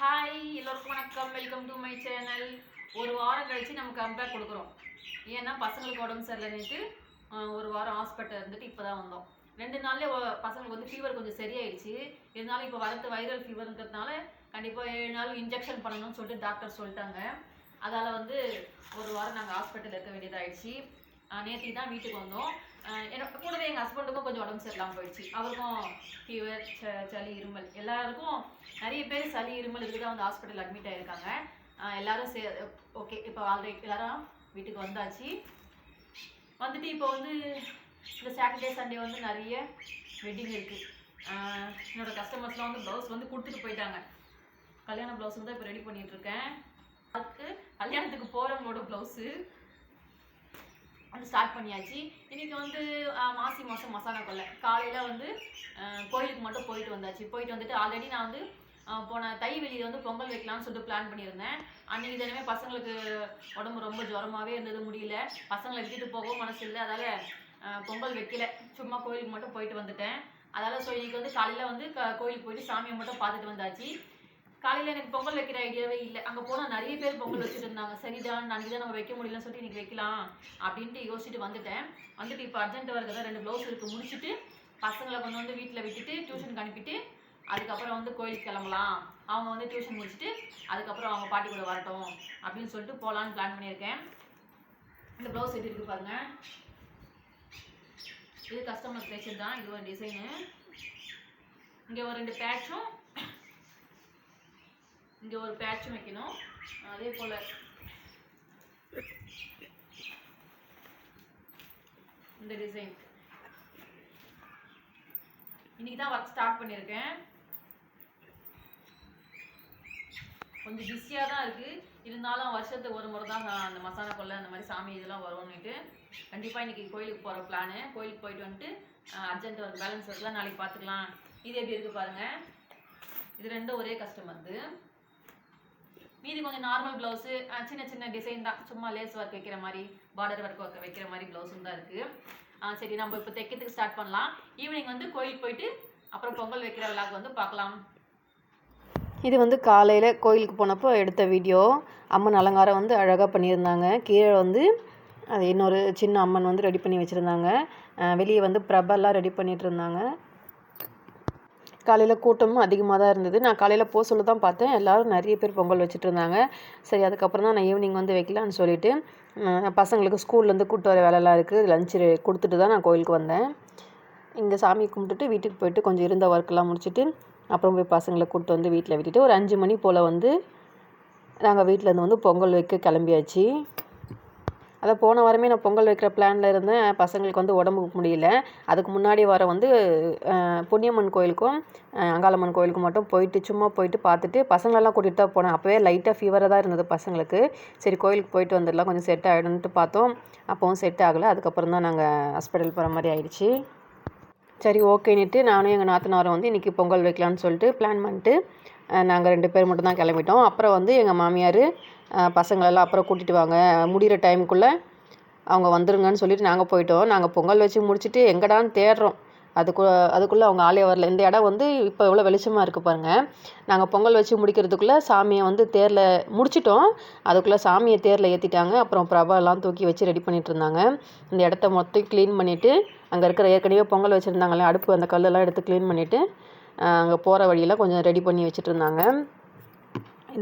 Hi எல்லோருக்கும் வணக்கம். Welcome to my channel. ஒரு வாரம் கழிச்சு நம்ம கம்பேக் கொடுக்குறோம். ஏன்னா பசங்களுக்கு உடம்பு சரியில்லைன்னுட்டு ஒரு வாரம் ஹாஸ்பிட்டல் இருந்துட்டு இப்போ தான் வந்தோம். 2 நாள்லேயே பசங்களுக்கு வந்து ஃபீவர் கொஞ்சம் சரியாயிடுச்சு. இருந்தாலும் இப்போ வரது வைரல் ஃபீவருங்கிறதுனால கண்டிப்பாக 7 நாள் இன்ஜெக்ஷன் பண்ணணும்னு சொல்லிட்டு டாக்டர் சொல்லிட்டாங்க. அதால் வந்து ஒரு வாரம் நாங்கள் ஹாஸ்பிட்டலில் இருக்க வேண்டியதாகிடுச்சு. நேற்று தான் வீட்டுக்கு வந்தோம். என்னோட கூடவே எங்கள் ஹஸ்பண்டுக்கும் கொஞ்சம் உடம்பு சரியில்லாமல் போயிடுச்சு. அவருக்கும் ஃபீவர், சளி, இருமல், எல்லாருக்கும் நிறைய பேர் சளி இருமல் இதுக்கு தான் வந்து ஹாஸ்பிட்டல் அட்மிட் ஆகிருக்காங்க. எல்லோரும் ஓகே இப்போ ஆல்ரெடி எல்லோரும் வீட்டுக்கு வந்தாச்சு. வந்துட்டு இப்போ வந்து இந்த சாட்டர்டே சண்டே வந்து நிறைய வெட்டிங் இருக்குது. என்னோடய கஸ்டமர்ஸ்லாம் வந்து ப்ளவுஸ் வந்து கொடுத்துட்டு போயிட்டாங்க. கல்யாண ப்ளவுஸ் வந்து இப்போ ரெடி பண்ணிகிட்ருக்கேன். அதுக்கு கல்யாணத்துக்கு போகிறவங்களோட ப்ளவுஸு வந்து ஸ்டார்ட் பண்ணியாச்சு. இன்றைக்கி வந்து மாசி மாதம் மசாலா கொல்லை காலையில் வந்து கோயிலுக்கு மட்டும் போயிட்டு வந்தாச்சு. போயிட்டு வந்துட்டு ஆல்ரெடி நான் வந்து போன தை வெளியில் வந்து பொங்கல் வைக்கலாம்னு சொல்லிட்டு பிளான் பண்ணியிருந்தேன். அன்றைக்கி தினமே பசங்களுக்கு உடம்பு ரொம்ப ஜுரமாகவே இருந்தது, முடியல. பசங்களை விட்டுட்டு போகவும் மனசு இல்லை. அதால் பொங்கல் வைக்கல, சும்மா கோயிலுக்கு மட்டும் போயிட்டு வந்துட்டேன். அதால் ஸோ இன்றைக்கி வந்து காலையில் வந்து கோயிலுக்கு போயிட்டு சாமியை மட்டும் பார்த்துட்டு வந்தாச்சு. காலையில் எனக்கு பொங்கல் வைக்கிற ஐடியாவே இல்லை. அங்கே போனால் நிறைய பேர் பொங்கல் வச்சுட்டு இருந்தாங்க. சரிதான், அன்றைக்கி தான் நம்ம வைக்க முடியலன்னு சொல்லிட்டு இன்றைக்கி வைக்கலாம் அப்படின்ட்டு யோசிச்சுட்டு வந்துட்டேன். வந்துட்டு இப்போ அர்ஜென்ட் வரதான் 2 ப்ளவுஸ் இருக்குது, முடிச்சுட்டு பசங்களை கொண்டு வந்து வீட்டில் விட்டுட்டு டியூஷனுக்கு அனுப்பிட்டு அதுக்கப்புறம் வந்து கோயிலுக்கு கிளம்பலாம். அவங்க வந்து டியூஷன் முடிச்சுட்டு அதுக்கப்புறம் அவங்க பாட்டி கூட வரட்டும் அப்படின்னு சொல்லிட்டு போகலான்னு பிளான் பண்ணியிருக்கேன். இந்த ப்ளவுஸ் எப்படி இருக்குது பாருங்கள். இது கஸ்டமர் ஸ்பெஷல் தான். இது ஒரு டிசைனு. இங்கே ஒரு 2 பேட்சும் இங்கே ஒரு பேட்சும் வைக்கணும். அதே போல் இந்த டிசைன் இன்னைக்கு தான் ஒர்க் ஸ்டார்ட் பண்ணியிருக்கேன். கொஞ்சம் பிஸியாக தான் இருக்குது. இருந்தாலும் வருஷத்துக்கு ஒரு முறை தான் அந்த மசாலா கொல்லை அந்த மாதிரி சாமி இதெல்லாம் வரும்னுட்டு கண்டிப்பாக இன்றைக்கி கோயிலுக்கு போகிற பிளானு. கோயிலுக்கு போயிட்டு வந்துட்டு அர்ஜென்ட் ஒரு பேலன்ஸ் இருக்குலாம், நாளைக்கு பார்த்துக்கலாம். இது எப்படி இருக்குது பாருங்கள். இது ரெண்டும் ஒரே கஸ்டமர்து. மீதி கொஞ்சம் நார்மல் ப்ளவுஸு, சின்ன சின்ன டிசைன் தான், சும்மா லேஸ் ஒர்க் வைக்கிற மாதிரி, பார்டர் ஒர்க் வைக்கிற மாதிரி ப்ளவுஸும் தான் இருக்குது. சரி, நம்ம இப்போ தைக்கிறதுக்கு ஸ்டார்ட் பண்ணலாம். ஈவினிங் வந்து கோயிலுக்கு போயிட்டு அப்புறம் பொங்கல் வைக்கிற விழாக்கு வந்து பார்க்கலாம். இது வந்து காலையில் கோயிலுக்கு போனப்போ எடுத்த வீடியோ. அம்மன் அலங்காரம் வந்து அழகாக பண்ணியிருந்தாங்க. கீழே வந்து அது இன்னொரு சின்ன அம்மன் வந்து ரெடி பண்ணி வச்சுருந்தாங்க. வெளியே வந்து பிரபெல்லாம் ரெடி பண்ணிகிட்டு இருந்தாங்க. காலையில் கூட்டமும் அதிகமாக தான் இருந்தது. நான் காலையில் போக சொல்ல தான் பார்த்தேன், எல்லோரும் நிறைய பேர் பொங்கல் வச்சுட்டு இருந்தாங்க. சரி, அதுக்கப்புறம் தான் நான் ஈவினிங் வந்து வைக்கலான்னு சொல்லிவிட்டு பசங்களுக்கு ஸ்கூல்லேருந்து கூப்பிட்டு வர வேலைலாம் இருக்குது, லஞ்சு கொடுத்துட்டு தான் நான் கோயிலுக்கு வந்தேன். இங்கே சாமி கும்பிட்டுட்டு வீட்டுக்கு போயிட்டு கொஞ்சம் இருந்த ஒர்க்கெலாம் முடிச்சுட்டு அப்புறம் போய் பசங்களை கூப்பிட்டு வந்து வீட்டில் விட்டுட்டு ஒரு 5 மணி போல் வந்து நாங்கள் வீட்டிலேருந்து வந்து பொங்கல் வைக்க கிளம்பியாச்சு. அதை போன வாரமே நான் பொங்கல் வைக்கிற பிளானில் இருந்தேன். பசங்களுக்கு வந்து உடம்புக்கு முடியல. அதுக்கு முன்னாடி வாரம் வந்து புண்ணியம்மன் கோயிலுக்கும் அங்காளம்மன் கோயிலுக்கும் மட்டும் போயிட்டு சும்மா போயிட்டு பார்த்துட்டு பசங்களெல்லாம் கூட்டிகிட்டு தான் போனேன். அப்போவே லைட்டாக ஃபீவராக தான் இருந்தது பசங்களுக்கு. சரி, கோயிலுக்கு போயிட்டு வந்துடலாம், கொஞ்சம் செட் ஆகிடும்ட்டு பார்த்தோம். அப்போவும் செட் ஆகலை. அதுக்கப்புறம் தான் நாங்கள் ஹாஸ்பிட்டல் போகிற மாதிரி ஆயிடுச்சு. சரி, ஓகேன்னுட்டு நானும் எங்கள் நாத்தனாரும் வந்து இன்றைக்கி பொங்கல் வைக்கலான்னு சொல்லிட்டு பிளான் பண்ணிட்டு நாங்கள் 2 பேர் மட்டும் தான் கிளம்பிட்டோம். அப்புறம் வந்து எங்கள் மாமியார் பசங்களெல்லாம் அப்புறம் கூட்டிகிட்டு வாங்க, முடிகிற டைமுக்குள்ளே அவங்க வந்துருங்கன்னு சொல்லிட்டு நாங்கள் போயிட்டோம். நாங்கள் பொங்கல் வச்சு முடிச்சுட்டு எங்கடான்னு தேடுறோம். அதுக்குள்ளே அவங்க ஆளே வரல. இந்த இடம் வந்து இப்போ எவ்வளோ வெளிச்சமாக இருக்குது பாருங்கள். நாங்கள் பொங்கல் வச்சு முடிக்கிறதுக்குள்ளே சாமியை வந்து தேரில் முடிச்சிட்டோம். அதுக்குள்ளே சாமியை தேரில் ஏற்றிட்டாங்க. அப்புறம் பிரபாலாம் தூக்கி வச்சு ரெடி பண்ணிகிட்டு இருந்தாங்க. இந்த இடத்த மொத்தம் க்ளீன் பண்ணிவிட்டு அங்கே இருக்கிற ஏற்கனவே பொங்கல் வச்சுருந்தாங்களே அடுப்பு, அந்த கல்லெல்லாம் எடுத்து க்ளீன் பண்ணிவிட்டு அங்கே போகிற வழியெல்லாம் கொஞ்சம் ரெடி பண்ணி வச்சுட்டு இருந்தாங்க.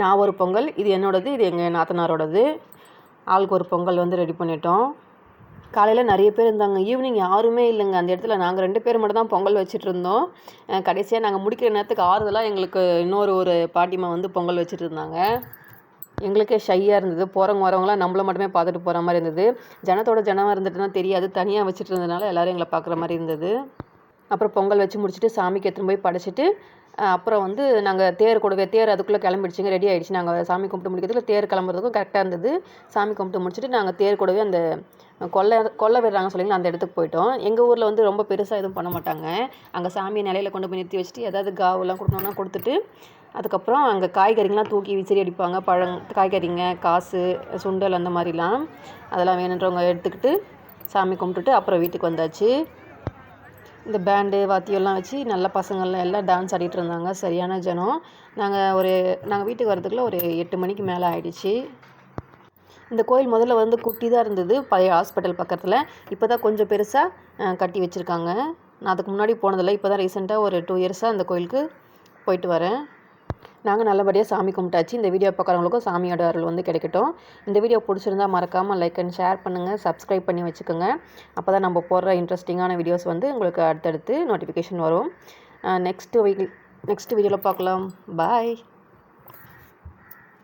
நான் ஒரு பொங்கல், இது என்னோடது, இது எங்கள் நாத்தனாரோடது. ஆளுக்கு ஒரு பொங்கல் வந்து ரெடி பண்ணிட்டோம். காலையில் நிறைய பேர் இருந்தாங்க. ஈவினிங் யாருமே இல்லைங்க அந்த இடத்துல. நாங்கள் 2 பேர் மட்டும் தான் பொங்கல் வச்சுட்டு இருந்தோம். கடைசியாக நாங்கள் முடிக்கிற நேரத்துக்கு ஆறுதலாக எங்களுக்கு ஒரு பாட்டிமா வந்து பொங்கல் வச்சுட்டு இருந்தாங்க. எங்களுக்கே ஷையாக இருந்தது. போகிறவங்க வரவங்களாம் நம்மள மட்டுமே பார்த்துட்டு போகிற மாதிரி இருந்தது. ஜனமாக இருந்துட்டுனா தெரியாது, தனியாக வச்சுட்டு இருந்ததுனால எல்லோரும் எங்களை பார்க்குற மாதிரி இருந்தது. அப்புறம் பொங்கல் வச்சு முடிச்சுட்டு சாமிக்கு எடுத்துன்னு போய் படைச்சிட்டு அப்புறம் வந்து நாங்கள் தேர் அதுக்குள்ளே கிளம்பிடுச்சிங்க, ரெடி ஆகிடுச்சு. நாங்கள் சாமி கும்பிட்டு முடிக்கிறதுக்கு தேர் கிளம்புறதுக்கும் கரெக்டாக இருந்தது. சாமி கும்பிட்டு முடிச்சுட்டு நாங்கள் தேர் கூடவே அந்த கொல்லை விடுறாங்க சொல்லிங்களா, அந்த இடத்துக்கு போயிட்டோம். எங்கள் ஊரில் வந்து ரொம்ப பெருசாக எதுவும் பண்ண மாட்டாங்க. அங்கே சாமியை நிலையில் கொண்டு போய் நிறுத்தி வச்சுட்டு ஏதாவது காவெல்லாம் கொடுக்கணுன்னா கொடுத்துட்டு அதுக்கப்புறம் அங்கே காய்கறிங்கெலாம் தூக்கி விசிறி அடிப்பாங்க. காய்கறிங்க, காசு, சுண்டல் அந்த மாதிரிலாம் அதெல்லாம் வேணுன்றவங்க எடுத்துக்கிட்டு சாமி கும்பிட்டுட்டு அப்புறம் வீட்டுக்கு வந்தாச்சு. இந்த பேண்டு வாத்தியெல்லாம் வச்சு நல்ல பசங்கள்லாம் எல்லாம் டான்ஸ் ஆடிட்டு இருந்தாங்க. சரியான ஜனம். நாங்கள் வீட்டுக்கு வரதுக்குள்ள ஒரு 8 மணிக்கு மேலே ஆயிடுச்சு. இந்த கோயில் முதல்ல வந்து குட்டி தான் இருந்தது, பழைய ஹாஸ்பிட்டல் பக்கத்தில். இப்போ தான் கொஞ்சம் பெருசாக கட்டி வச்சுருக்காங்க. நான் அதுக்கு முன்னாடி போனதில்லை. இப்போ தான் ரீசெண்டாக ஒரு 2 இயர்ஸாக அந்த கோயிலுக்கு போயிட்டு வரேன். நாங்கள் நல்லபடியாக சாமி கும்பிட்டாச்சு. இந்த வீடியோ பார்க்குறவங்களுக்கும் சாமியோட அருள் வந்து கிடைக்கட்டும். இந்த வீடியோ பிடிச்சிருந்தா மறக்காமல் லைக் அண்ட் ஷேர் பண்ணுங்கள், சப்ஸ்கிரைப் பண்ணி வச்சுக்கோங்க. அப்போ தான் நம்ம போடுற இன்ட்ரெஸ்டிங்கான வீடியோஸ் வந்து உங்களுக்கு அடுத்தடுத்து நோட்டிஃபிகேஷன் வரும். நெக்ஸ்ட் வீடியோவில் பார்க்கலாம். பாய்.